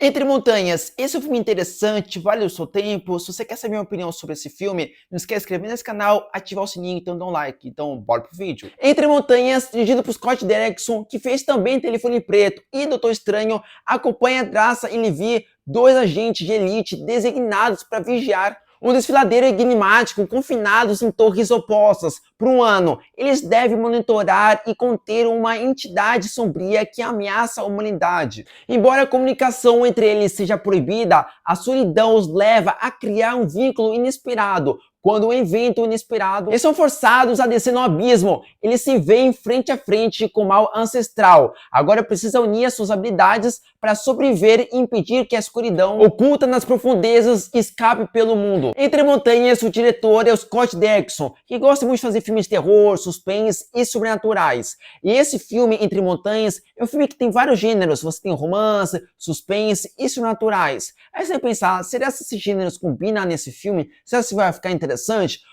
Entre Montanhas, esse é um filme interessante, vale o seu tempo. Se você quer saber minha opinião sobre esse filme, não esquece de se inscrever nesse canal, ativar o sininho, então dá um like. Então, bora pro vídeo. Entre Montanhas, dirigido por Scott Derrickson, que fez também Telefone Preto e Doutor Estranho, acompanha Draça e Levi, dois agentes de elite designados para vigiar um desfiladeiro enigmático confinados em torres opostas por um ano. Eles devem monitorar e conter uma entidade sombria que ameaça a humanidade. Embora a comunicação entre eles seja proibida, a solidão os leva a criar um vínculo inesperado. Quando um evento inesperado, eles são forçados a descer no abismo. Eles se veem frente a frente com o mal ancestral. Agora precisa unir as suas habilidades para sobreviver e impedir que a escuridão oculta nas profundezas escape pelo mundo. Entre Montanhas, o diretor é o Scott Derrickson, que gosta muito de fazer filmes de terror, suspense e sobrenaturais. E esse filme, Entre Montanhas, é um filme que tem vários gêneros. Você tem romance, suspense e sobrenaturais. Aí você vai pensar, será que esses gêneros combinam nesse filme? Será que vai ficar interessante?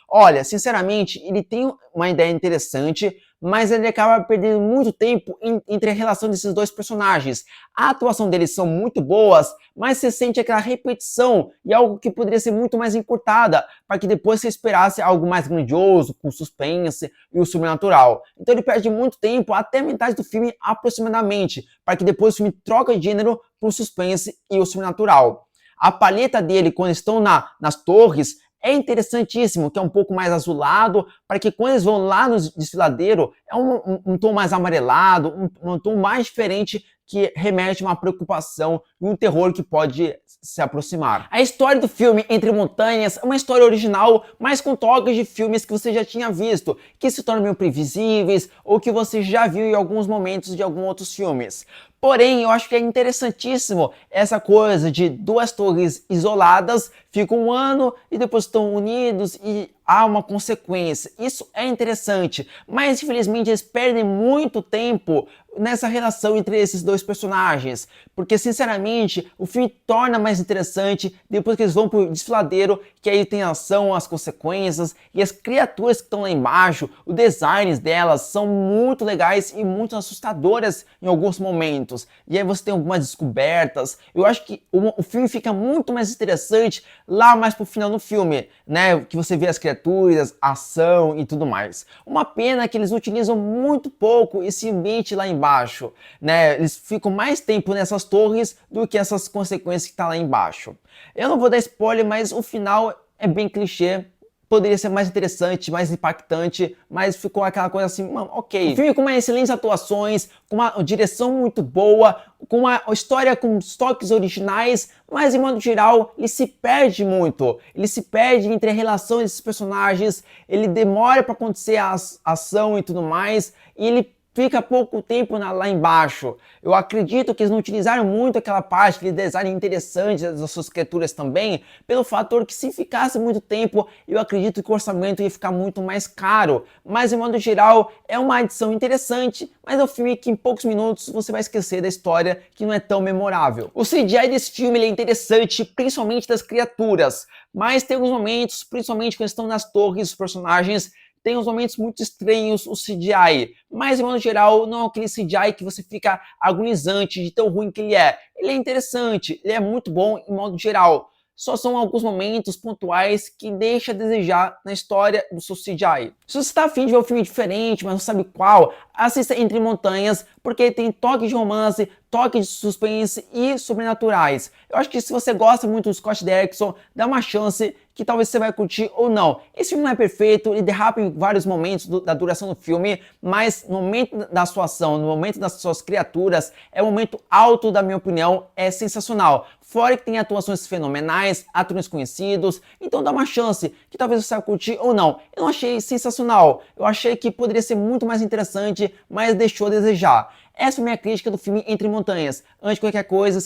Olha, sinceramente, ele tem uma ideia interessante, mas ele acaba perdendo muito tempo entre a relação desses dois personagens. A atuação deles são muito boas, mas você sente aquela repetição e algo que poderia ser muito mais encurtada, para que depois você esperasse algo mais grandioso, com suspense e o sobrenatural. Então ele perde muito tempo, até metade do filme aproximadamente, para que depois o filme troca de gênero para o suspense e o sobrenatural. A palheta dele, quando estão nas torres, é interessantíssimo, que é um pouco mais azulado, para que quando eles vão lá no desfiladeiro, é um tom mais amarelado, um tom mais diferente, que remete a uma preocupação e um terror que pode se aproximar. A história do filme Entre Montanhas é uma história original, mas com toques de filmes que você já tinha visto, que se tornam meio previsíveis, ou que você já viu em alguns momentos de alguns outros filmes. Porém, eu acho que é interessantíssimo essa coisa de duas torres isoladas, ficam um ano e depois estão unidos e há uma consequência. Isso é interessante, mas infelizmente eles perdem muito tempo nessa relação entre esses dois personagens, porque sinceramente o filme torna mais interessante depois que eles vão pro desfiladeiro, que aí tem a ação, as consequências e as criaturas que estão lá embaixo, os designs delas são muito legais e muito assustadoras em alguns momentos, e aí você tem algumas descobertas. Eu acho que o filme fica muito mais interessante lá mais pro final do filme, né, que você vê as criaturas, a ação e tudo mais. Uma pena que eles utilizam muito pouco esse ambiente lá embaixo, né? Eles ficam mais tempo nessas torres do que essas consequências que tá lá embaixo. Eu não vou dar spoiler, mas o final é bem clichê. Poderia ser mais interessante, mais impactante, mas ficou aquela coisa assim, mano, ok. O filme com uma excelentes atuações, com uma direção muito boa, com uma história com toques originais, mas de modo geral ele se perde muito. Ele se perde entre a relação desses personagens, ele demora para acontecer a ação e tudo mais, e ele fica pouco tempo lá embaixo. Eu acredito que eles não utilizaram muito aquela parte de design interessante das suas criaturas também, pelo fator que se ficasse muito tempo, eu acredito que o orçamento ia ficar muito mais caro. Mas, de modo geral, é uma edição interessante, mas é um filme que em poucos minutos você vai esquecer da história, que não é tão memorável. O CGI desse filme ele é interessante, principalmente das criaturas, mas tem alguns momentos, principalmente quando estão nas torres, os personagens, tem uns momentos muito estranhos o CGI, mas de modo geral não é aquele CGI que você fica agonizante de tão ruim que ele é. Ele é interessante, ele é muito bom em modo geral. Só são alguns momentos pontuais que deixa a desejar na história do seu CGI. Se você está afim de ver um filme diferente, mas não sabe qual, assista Entre Montanhas, porque ele tem toque de romance, toque de suspense e sobrenaturais. Eu acho que se você gosta muito do Scott Derrickson, dá uma chance que talvez você vai curtir ou não. Esse filme não é perfeito, ele derrapa em vários momentos da duração do filme, mas no momento da sua ação, no momento das suas criaturas, é o momento alto, da minha opinião, é sensacional. Fora que tem atuações fenomenais, atores conhecidos, então dá uma chance, que talvez você vai curtir ou não. Eu não achei sensacional, eu achei que poderia ser muito mais interessante, mas deixou a desejar. Essa é a minha crítica do filme Entre Montanhas. Antes de qualquer coisa,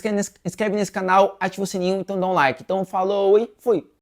inscreve nesse canal, ativa o sininho, então dá um like. Então falou e fui!